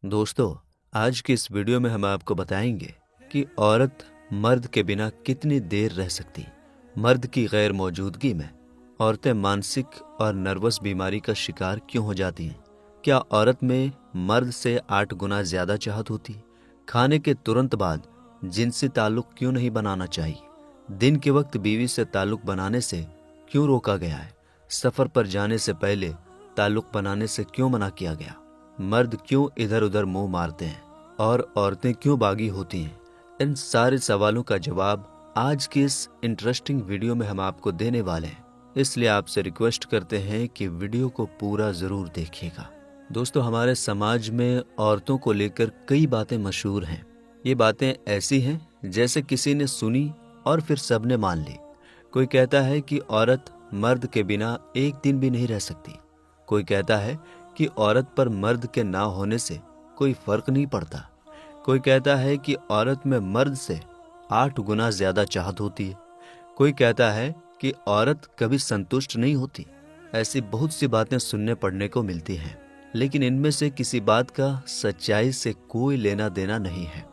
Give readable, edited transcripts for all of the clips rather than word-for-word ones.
दोस्तों, आज की इस वीडियो में हम आपको बताएंगे कि औरत मर्द के बिना कितनी देर रह सकती। मर्द की गैर मौजूदगी में औरतें मानसिक और नर्वस बीमारी का शिकार क्यों हो जाती हैं? क्या औरत में मर्द से 8 गुना ज्यादा चाहत होती? खाने के तुरंत बाद जिनसी ताल्लुक क्यों नहीं बनाना चाहिए? दिन के वक्त बीवी से ताल्लुक बनाने से क्यों रोका गया है? सफर पर जाने से पहले ताल्लुक बनाने से क्यों मना किया गया? मर्द क्यों इधर उधर मुंह मारते हैं और औरतें क्यों बागी होती हैं? इन सारे सवालों का जवाब आज की इस इंटरेस्टिंग वीडियो में हम आपको देने वाले हैं, इसलिए आपसे रिक्वेस्ट करते हैं कि वीडियो को पूरा जरूर देखिएगा। दोस्तों, हमारे समाज में औरतों को लेकर कई बातें मशहूर हैं। ये बातें ऐसी हैं जैसे किसी ने सुनी और फिर सबने मान ली। कोई कहता है कि औरत मर्द के बिना एक दिन भी नहीं रह सकती। कोई कहता है कि औरत पर मर्द के ना होने से कोई फर्क नहीं पड़ता। कोई कहता है कि औरत में मर्द से 8 गुना ज्यादा चाहत होती है। कोई कहता है कि औरत कभी संतुष्ट नहीं होती। ऐसी बहुत सी बातें सुनने पड़ने को मिलती हैं, लेकिन इनमें से किसी बात का सच्चाई से कोई लेना देना नहीं है।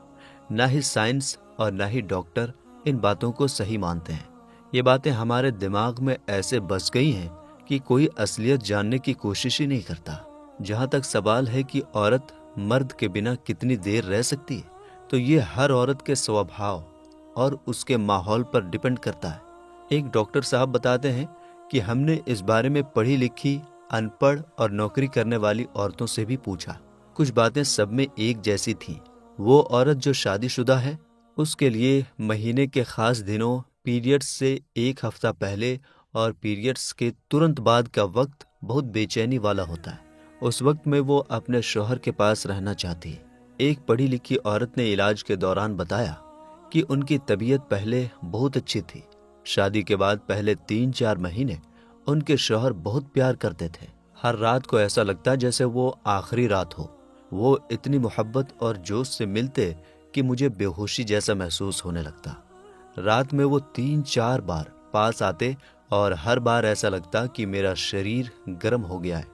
ना ही साइंस और ना ही डॉक्टर इन बातों को सही मानते हैं। ये बातें हमारे दिमाग में ऐसे बस गई हैं कि कोई असलियत जानने की कोशिश ही नहीं करता। जहां तक सवाल है कि औरत मर्द के बिना कितनी देर रह सकती है, तो ये हर औरत के स्वभाव और उसके माहौल पर डिपेंड करता है। एक डॉक्टर साहब बताते हैं कि हमने इस बारे में पढ़ी लिखी, अनपढ़ और नौकरी करने वाली औरतों से भी पूछा। कुछ बातें सब में एक जैसी थीं। वो औरत जो शादीशुदा है, उसके लिए महीने के खास दिनों, पीरियड्स से 1 हफ्ता पहले और पीरियड्स के तुरंत बाद का वक्त बहुत बेचैनी वाला होता है। उस वक्त में वो अपने शौहर के पास रहना चाहती है। एक पढ़ी लिखी औरत ने इलाज के दौरान बताया कि उनकी तबीयत पहले बहुत अच्छी थी। शादी के बाद पहले 3-4 महीने उनके शौहर बहुत प्यार करते थे। हर रात को ऐसा लगता जैसे वो आखिरी रात हो। वो इतनी मोहब्बत और जोश से मिलते कि मुझे बेहोशी जैसा महसूस होने लगता। रात में वो 3-4 बार पास आते और हर बार ऐसा लगता कि मेरा शरीर गर्म हो गया है।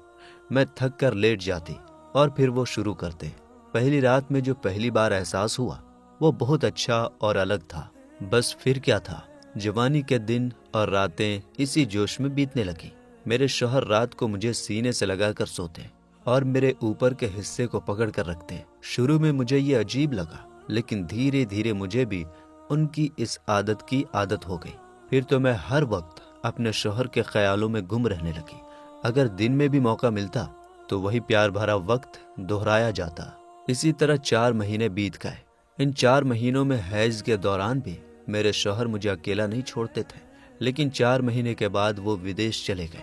मैं थक कर लेट जाती और फिर वो शुरू करते। पहली रात में जो पहली बार एहसास हुआ वो बहुत अच्छा और अलग था। बस फिर क्या था, जवानी के दिन और रातें इसी जोश में बीतने लगी। मेरे शौहर रात को मुझे सीने से लगाकर सोते और मेरे ऊपर के हिस्से को पकड़ कर रखते। शुरू में मुझे ये अजीब लगा, लेकिन धीरे धीरे मुझे भी उनकी इस आदत की आदत हो गई। फिर तो मैं हर वक्त अपने शौहर के ख्यालों में गुम रहने लगी। अगर दिन में भी मौका मिलता तो वही प्यार भरा वक्त दोहराया जाता। इसी तरह 4 महीने बीत गए। इन 4 महीनों में हैज के दौरान भी मेरे शौहर मुझे अकेला नहीं छोड़ते थे, लेकिन 4 महीने के बाद वो विदेश चले गए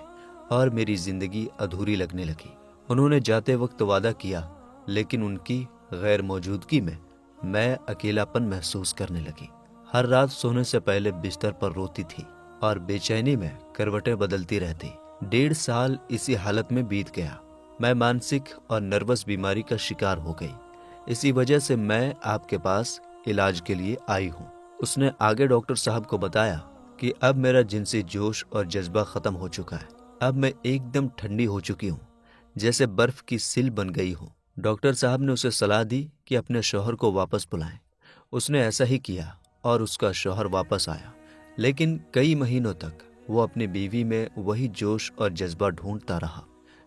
और मेरी जिंदगी अधूरी लगने लगी। उन्होंने जाते वक्त वादा किया, लेकिन उनकी गैर मौजूदगी में मैं अकेलापन महसूस करने लगी। हर रात सोने से पहले बिस्तर पर रोती थी और बेचैनी में करवटें बदलती रहती। 1.5 साल इसी हालत में बीत गया। मैं मानसिक और नर्वस बीमारी का शिकार हो गई। इसी वजह से मैं आपके पास इलाज के लिए आई हूँ। उसने आगे डॉक्टर साहब को बताया कि अब मेरा जिनसी जोश और जज्बा खत्म हो चुका है। अब मैं एकदम ठंडी हो चुकी हूँ, जैसे बर्फ की सिल बन गई हूँ। डॉक्टर साहब ने उसे सलाह दी कि अपने शौहर को वापस बुलाएं। उसने ऐसा ही किया और उसका शौहर वापस आया, लेकिन कई महीनों तक वो अपनी बीवी में वही जोश और जज्बा ढूंढता रहा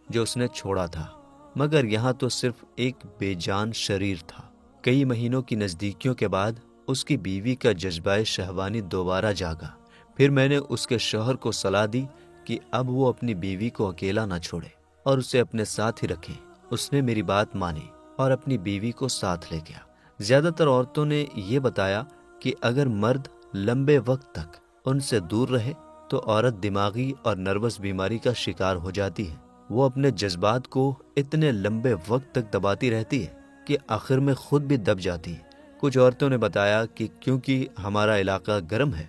जो उसने छोड़ा था। मगर यहाँ तो सिर्फ एक बेजान शरीर था। कई महीनों की नजदीकियों के बाद उसकी बीवी का जज्बाए शहवानी दोबारा जागा। फिर मैंने उसके शौहर को सलाह दी कि अब वो अपनी बीवी को अकेला ना छोड़े और उसे अपने साथ ही रखे। उसने मेरी बात मानी और अपनी बीवी को साथ ले गया। ज्यादातर औरतों ने ये बताया कि अगर मर्द लंबे वक्त तक उनसे दूर रहे तो औरत दिमागी और नर्वस बीमारी का शिकार हो जाती है। वो अपने जज्बात को इतने लंबे वक्त तक दबाती रहती है कि आखिर में खुद भी दब जाती है। कुछ औरतों ने बताया कि क्योंकि हमारा इलाका गर्म है,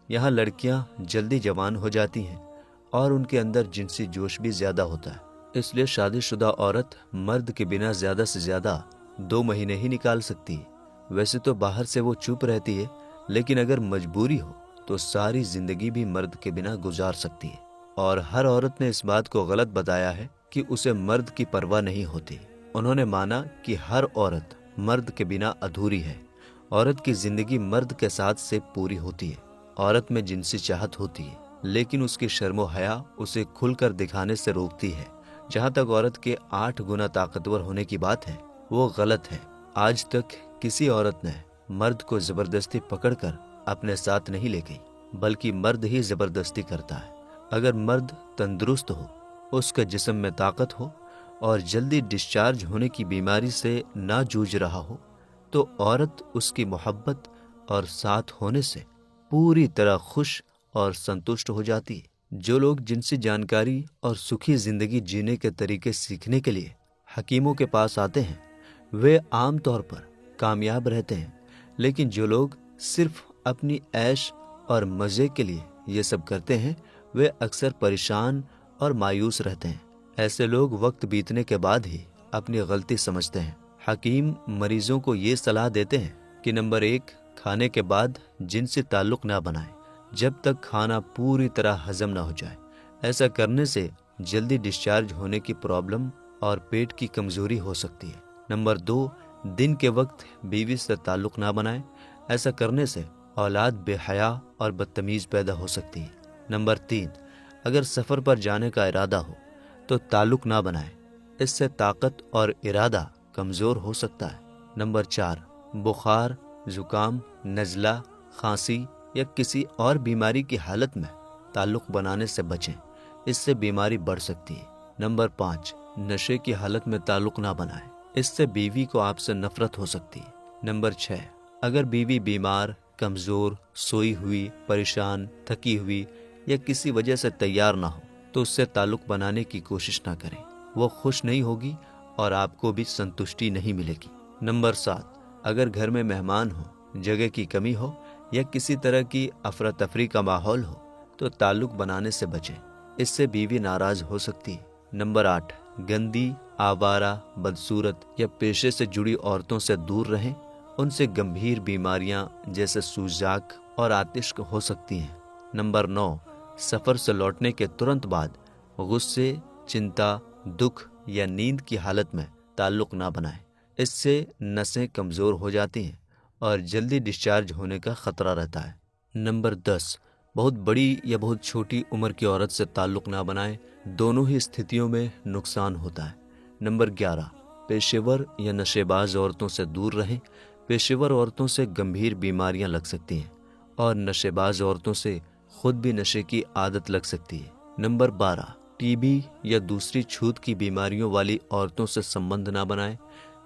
यहाँ लड़कियाँ जल्दी जवान हो जाती हैं और उनके अंदर जिनसी जोश भी ज्यादा होता है। इसलिए शादीशुदा औरत मर्द के बिना ज्यादा से ज्यादा 2 महीने ही निकाल सकती है। वैसे तो बाहर से वो चुप रहती है, लेकिन अगर मजबूरी हो तो सारी जिंदगी भी मर्द के बिना गुजार सकती है। और हर औरत ने इस बात को गलत बताया है कि उसे मर्द की परवाह नहीं होती। उन्होंने माना कि हर औरत मर्द के बिना अधूरी है। औरत की जिंदगी मर्द के साथ से पूरी होती है। औरत में जिनसी चाहत होती है, लेकिन उसकी शर्मो हया उसे खुलकर दिखाने से रोकती है। जहाँ तक औरत के 8 गुना ताकतवर होने की बात है, वो गलत है। आज तक किसी औरत ने मर्द को जबरदस्ती पकड़कर अपने साथ नहीं ले गई, बल्कि मर्द ही जबरदस्ती करता है। अगर मर्द तंदुरुस्त हो, उसका जिस्म में ताकत हो और जल्दी डिस्चार्ज होने की बीमारी से ना जूझ रहा हो, तो औरत उसकी मोहब्बत और साथ होने से पूरी तरह खुश और संतुष्ट हो जाती है। जो लोग जिनसी जानकारी और सुखी जिंदगी जीने के तरीके सीखने के लिए हकीमों के पास आते हैं, वे आम तौर पर कामयाब रहते हैं। लेकिन जो लोग सिर्फ अपनी ऐश और मजे के लिए ये सब करते हैं, वे अक्सर परेशान और मायूस रहते हैं। ऐसे लोग वक्त बीतने के बाद ही अपनी गलती समझते हैं। हकीम मरीजों को ये सलाह देते हैं कि नंबर 1, खाने के बाद जिनसे ताल्लुक ना बनाएं जब तक खाना पूरी तरह हजम ना हो जाए। ऐसा करने से जल्दी डिस्चार्ज होने की प्रॉब्लम और पेट की कमजोरी हो सकती है। नंबर 2, दिन के वक्त बीवी से ताल्लुक ना बनाएं। ऐसा करने से औलाद बेहया और बदतमीज पैदा हो सकती है। नंबर 3, अगर सफर पर जाने का इरादा हो तो ताल्लुक ना बनाएं। इससे ताकत और इरादा कमजोर हो सकता है। नंबर 4, बुखार, जुकाम, नज़ला, खांसी या किसी और बीमारी की हालत में ताल्लुक बनाने से बचें। इससे बीमारी बढ़ सकती है। नंबर 5, नशे की हालत में ताल्लुक ना बनाएं। इससे बीवी को आपसे नफरत हो सकती है। नंबर 6, अगर बीवी बीमार, कमजोर, सोई हुई, परेशान, थकी हुई या किसी वजह से तैयार ना हो तो उससे ताल्लुक बनाने की कोशिश ना करें। वो खुश नहीं होगी और आपको भी संतुष्टि नहीं मिलेगी। नंबर 7, अगर घर में मेहमान हो, जगह की कमी हो या किसी तरह की अफरा तफरी का माहौल हो तो ताल्लुक बनाने से बचें। इससे बीवी नाराज हो सकती है। नंबर 8, गंदी, आवारा, बदसूरत या पेशे से जुड़ी औरतों से दूर रहें। उनसे गंभीर बीमारियां जैसे सूजाक और आतिश हो सकती हैं। नंबर 9, सफर से लौटने के तुरंत बाद गुस्से, चिंता, दुख या नींद की हालत में ताल्लुक ना बनाएं। इससे नसें कमजोर हो जाती हैं और जल्दी डिस्चार्ज होने का खतरा रहता है। नंबर 10, बहुत बड़ी या बहुत छोटी उम्र की औरत से ताल्लुक ना बनाएं। दोनों ही स्थितियों में नुकसान होता है। नंबर 11, पेशेवर या नशेबाज औरतों से दूर रहें। पेशेवर औरतों से गंभीर बीमारियां लग सकती हैं और नशेबाज औरतों से खुद भी नशे की आदत लग सकती है। नंबर 12, टीबी या दूसरी छूत की बीमारियों वाली औरतों से संबंध ना बनाएं।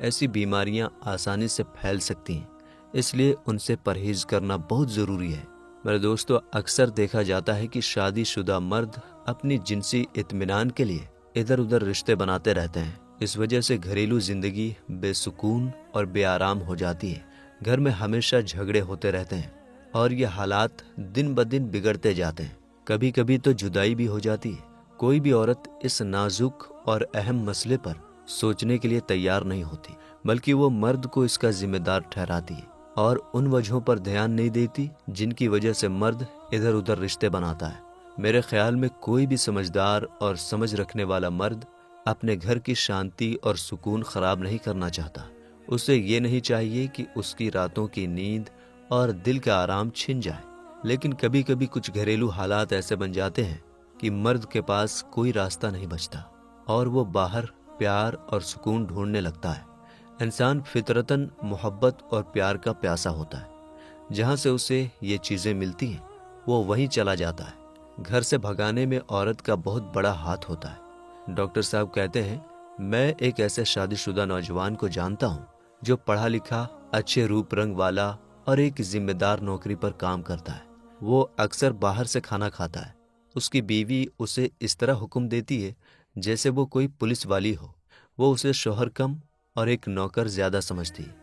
ऐसी बीमारियां आसानी से फैल सकती हैं, इसलिए उनसे परहेज करना बहुत ज़रूरी है। मेरे दोस्तों, अक्सर देखा जाता है कि शादीशुदा मर्द अपनी जिनसी इत्मीनान के लिए इधर उधर रिश्ते बनाते रहते हैं। इस वजह से घरेलू जिंदगी बेसुकून और बेआराम हो जाती है। घर में हमेशा झगड़े होते रहते हैं और ये हालात दिन ब दिन बिगड़ते जाते हैं। कभी कभी तो जुदाई भी हो जाती है। कोई भी औरत इस नाजुक और अहम मसले पर सोचने के लिए तैयार नहीं होती, बल्कि वो मर्द को इसका जिम्मेदार ठहराती है और उन वजहों पर ध्यान नहीं देती जिनकी वजह से मर्द इधर उधर रिश्ते बनाता है। मेरे ख्याल में कोई भी समझदार और समझ रखने वाला मर्द अपने घर की शांति और सुकून खराब नहीं करना चाहता। उसे ये नहीं चाहिए कि उसकी रातों की नींद और दिल का आराम छिन जाए। लेकिन कभी कभी कुछ घरेलू हालात ऐसे बन जाते हैं कि मर्द के पास कोई रास्ता नहीं बचता और वो बाहर प्यार और सुकून ढूंढने लगता है। इंसान फितरतन मोहब्बत और प्यार का प्यासा होता है। जहाँ से उसे ये चीज़ें मिलती हैं वो वहीं चला जाता है। घर से भगाने में औरत का बहुत बड़ा हाथ होता है। डॉक्टर साहब कहते हैं, मैं एक ऐसे शादीशुदा नौजवान को जानता हूँ जो पढ़ा लिखा, अच्छे रूप रंग वाला और एक जिम्मेदार नौकरी पर काम करता है। वो अक्सर बाहर से खाना खाता है। उसकी बीवी उसे इस तरह हुक्म देती है जैसे वो कोई पुलिस वाली हो। वो उसे शौहर कम और एक नौकर ज्यादा समझती है।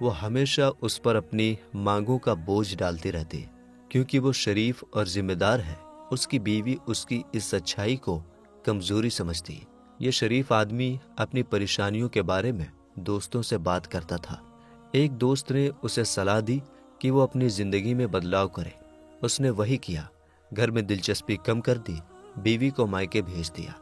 वो हमेशा उस पर अपनी मांगों का बोझ डालती रहती है। क्योंकि वो शरीफ और जिम्मेदार है, उसकी बीवी उसकी इस अच्छाई को कमजोरी समझती है। ये शरीफ आदमी अपनी परेशानियों के बारे में दोस्तों से बात करता था। एक दोस्त ने उसे सलाह दी कि वो अपनी जिंदगी में बदलाव करे। उसने वही किया। घर में दिलचस्पी कम कर दी, बीवी को मायके भेज दिया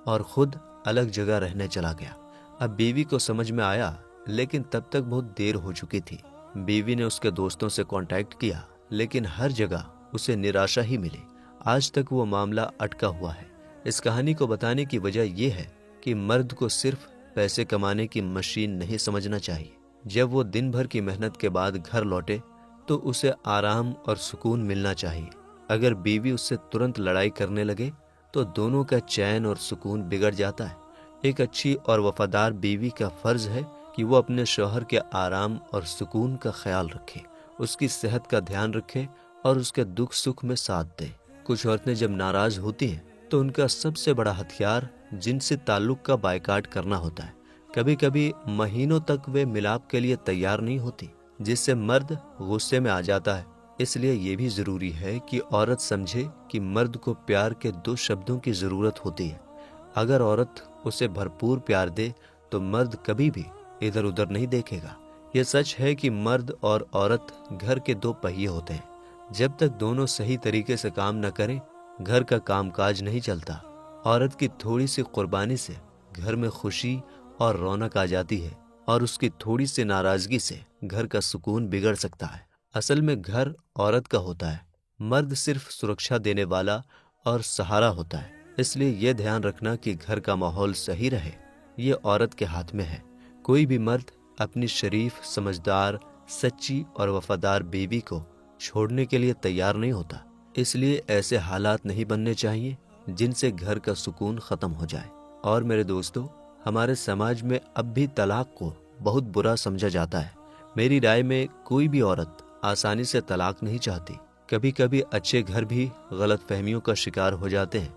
और खुद अलग जगह रहने चला गया। अब बीवी को समझ में आया, लेकिन तब तक बहुत देर हो चुकी थी। बीवी ने उसके दोस्तों से कांटेक्ट किया, लेकिन हर जगह उसे निराशा ही मिली। आज तक वो मामला अटका हुआ है। इस कहानी को बताने की वजह यह है कि मर्द को सिर्फ पैसे कमाने की मशीन नहीं समझना चाहिए। जब वो दिन भर की मेहनत के बाद घर लौटे तो उसे आराम और सुकून मिलना चाहिए। अगर बीवी उससे तुरंत लड़ाई करने लगे तो दोनों का चैन और सुकून बिगड़ जाता है। एक अच्छी और वफादार बीवी का फर्ज है कि वो अपने शौहर के आराम और सुकून का ख्याल रखे, उसकी सेहत का ध्यान रखे और उसके दुख सुख में साथ दे। कुछ औरतें जब नाराज होती हैं तो उनका सबसे बड़ा हथियार जिनसे ताल्लुक का बायकाट करना होता है। कभी कभी महीनों तक वे मिलाप के लिए तैयार नहीं होती, जिससे मर्द गुस्से में आ जाता है। इसलिए ये भी जरूरी है कि औरत समझे कि मर्द को प्यार के 2 शब्दों की जरूरत होती है। अगर औरत उसे भरपूर प्यार दे तो मर्द कभी भी इधर उधर नहीं देखेगा। यह सच है कि मर्द और औरत घर के 2 पहिए होते हैं। जब तक दोनों सही तरीके से काम न करें, घर का कामकाज नहीं चलता। औरत की थोड़ी सी कुर्बानी से घर में खुशी और रौनक आ जाती है, और उसकी थोड़ी सी नाराजगी से घर का सुकून बिगड़ सकता है। असल में घर औरत का होता है, मर्द सिर्फ सुरक्षा देने वाला और सहारा होता है। इसलिए यह ध्यान रखना कि घर का माहौल सही रहे, ये औरत के हाथ में है। कोई भी मर्द अपनी शरीफ, समझदार, सच्ची और वफादार बीवी को छोड़ने के लिए तैयार नहीं होता। इसलिए ऐसे हालात नहीं बनने चाहिए जिनसे घर का सुकून खत्म हो जाए। और मेरे दोस्तों, हमारे समाज में अब भी तलाक को बहुत बुरा समझा जाता है। मेरी राय में कोई भी औरत आसानी से तलाक नहीं चाहती। कभी कभी अच्छे घर भी गलतफहमियों का शिकार हो जाते हैं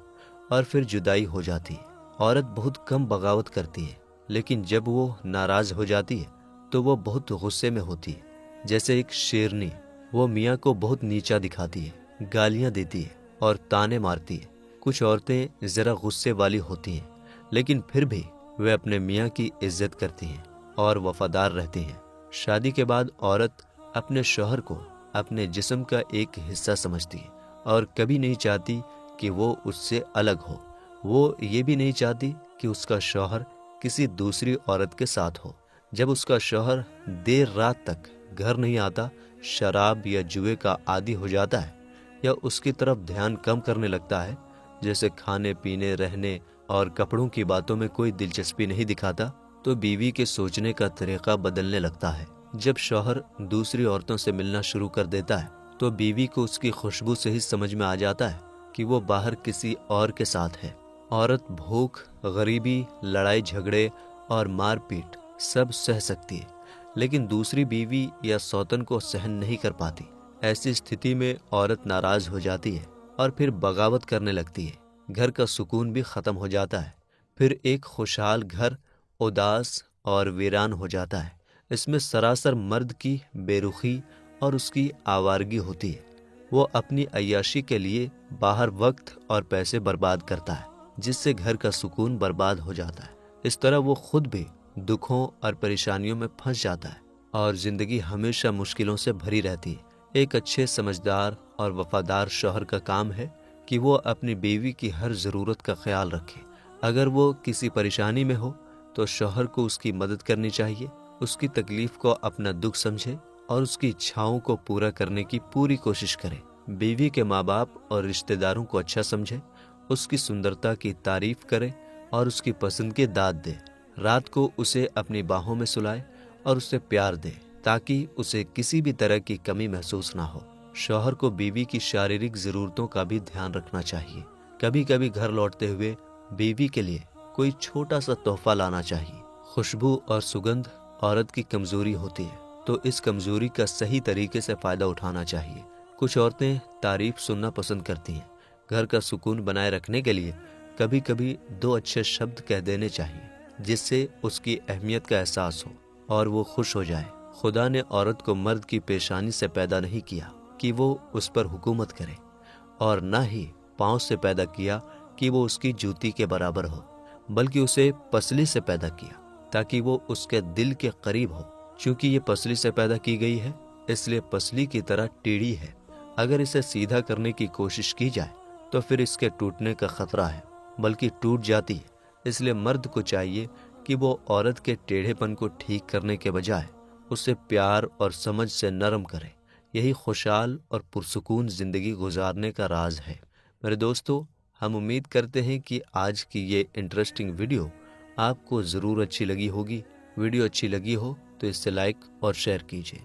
और फिर जुदाई हो जाती है। औरत बहुत कम बगावत करती है, लेकिन जब वो नाराज हो जाती है तो वो बहुत गुस्से में होती है। जैसे एक शेरनी, वो मियाँ को बहुत नीचा दिखाती है, गालियां देती है और ताने मारती है। कुछ औरतें जरा गुस्से वाली होती हैं, लेकिन फिर भी वे अपने मियाँ की इज्जत करती हैं और वफादार रहती हैं। शादी के बाद औरत अपने शौहर को अपने जिस्म का एक हिस्सा समझती है और कभी नहीं चाहती कि वो उससे अलग हो। वो ये भी नहीं चाहती कि उसका शौहर किसी दूसरी औरत के साथ हो। जब उसका शौहर देर रात तक घर नहीं आता, शराब या जुए का आदी हो जाता है, या उसकी तरफ ध्यान कम करने लगता है, जैसे खाने पीने, रहने और कपड़ों की बातों में कोई दिलचस्पी नहीं दिखाता, तो बीवी के सोचने का तरीका बदलने लगता है। जब शौहर दूसरी औरतों से मिलना शुरू कर देता है तो बीवी को उसकी खुशबू से ही समझ में आ जाता है कि वो बाहर किसी और के साथ है। औरत भूख, गरीबी, लड़ाई झगड़े और मारपीट सब सह सकती है, लेकिन दूसरी बीवी या सौतन को सहन नहीं कर पाती। ऐसी स्थिति में औरत नाराज हो जाती है और फिर बगावत करने लगती है। घर का सुकून भी खत्म हो जाता है। फिर एक खुशहाल घर उदास और वीरान हो जाता है। इसमें सरासर मर्द की बेरुखी और उसकी आवारगी होती है। वो अपनी अय्याशी के लिए बाहर वक्त और पैसे बर्बाद करता है, जिससे घर का सुकून बर्बाद हो जाता है। इस तरह वो खुद भी दुखों और परेशानियों में फंस जाता है और जिंदगी हमेशा मुश्किलों से भरी रहती है। एक अच्छे, समझदार और वफादार शौहर का काम है कि वो अपनी बीवी की हर जरूरत का ख्याल रखे। अगर वो किसी परेशानी में हो तो शौहर को उसकी मदद करनी चाहिए, उसकी तकलीफ को अपना दुख समझे और उसकी इच्छाओं को पूरा करने की पूरी कोशिश करे। बीवी के माँ बाप और रिश्तेदारों को अच्छा समझे, उसकी सुंदरता की तारीफ करे और उसकी पसंद की दाद दे। रात को उसे अपनी बाहों में सुलाए और उसे प्यार दे, ताकि उसे किसी भी तरह की कमी महसूस ना हो। शौहर को बीवी की शारीरिक जरूरतों का भी ध्यान रखना चाहिए। कभी कभी घर लौटते हुए बीवी के लिए कोई छोटा सा तोहफा लाना चाहिए। खुशबू और सुगंध औरत की कमजोरी होती है, तो इस कमजोरी का सही तरीके से फायदा उठाना चाहिए। कुछ औरतें तारीफ सुनना पसंद करती हैं। घर का सुकून बनाए रखने के लिए कभी कभी 2 अच्छे शब्द कह देने चाहिए, जिससे उसकी अहमियत का एहसास हो और वो खुश हो जाए। खुदा ने औरत को मर्द की पेशानी से पैदा नहीं किया कि वो उस पर हुकूमत करे, और न ही पाँव से पैदा किया कि वो उसकी जूती के बराबर हो, बल्कि उसे पसली से पैदा किया ताकि वो उसके दिल के करीब हो। चूंकि ये पसली से पैदा की गई है, इसलिए पसली की तरह टेढ़ी है। अगर इसे सीधा करने की कोशिश की जाए तो फिर इसके टूटने का खतरा है, बल्कि टूट जाती है। इसलिए मर्द को चाहिए कि वो औरत के टेढ़ेपन को ठीक करने के बजाय उसे प्यार और समझ से नरम करे। यही खुशहाल और पुरसुकून ज़िंदगी गुजारने का राज है। मेरे दोस्तों, हम उम्मीद करते हैं कि आज की ये इंटरेस्टिंग वीडियो आपको ज़रूर अच्छी लगी होगी। वीडियो अच्छी लगी हो तो इसे लाइक और शेयर कीजिए।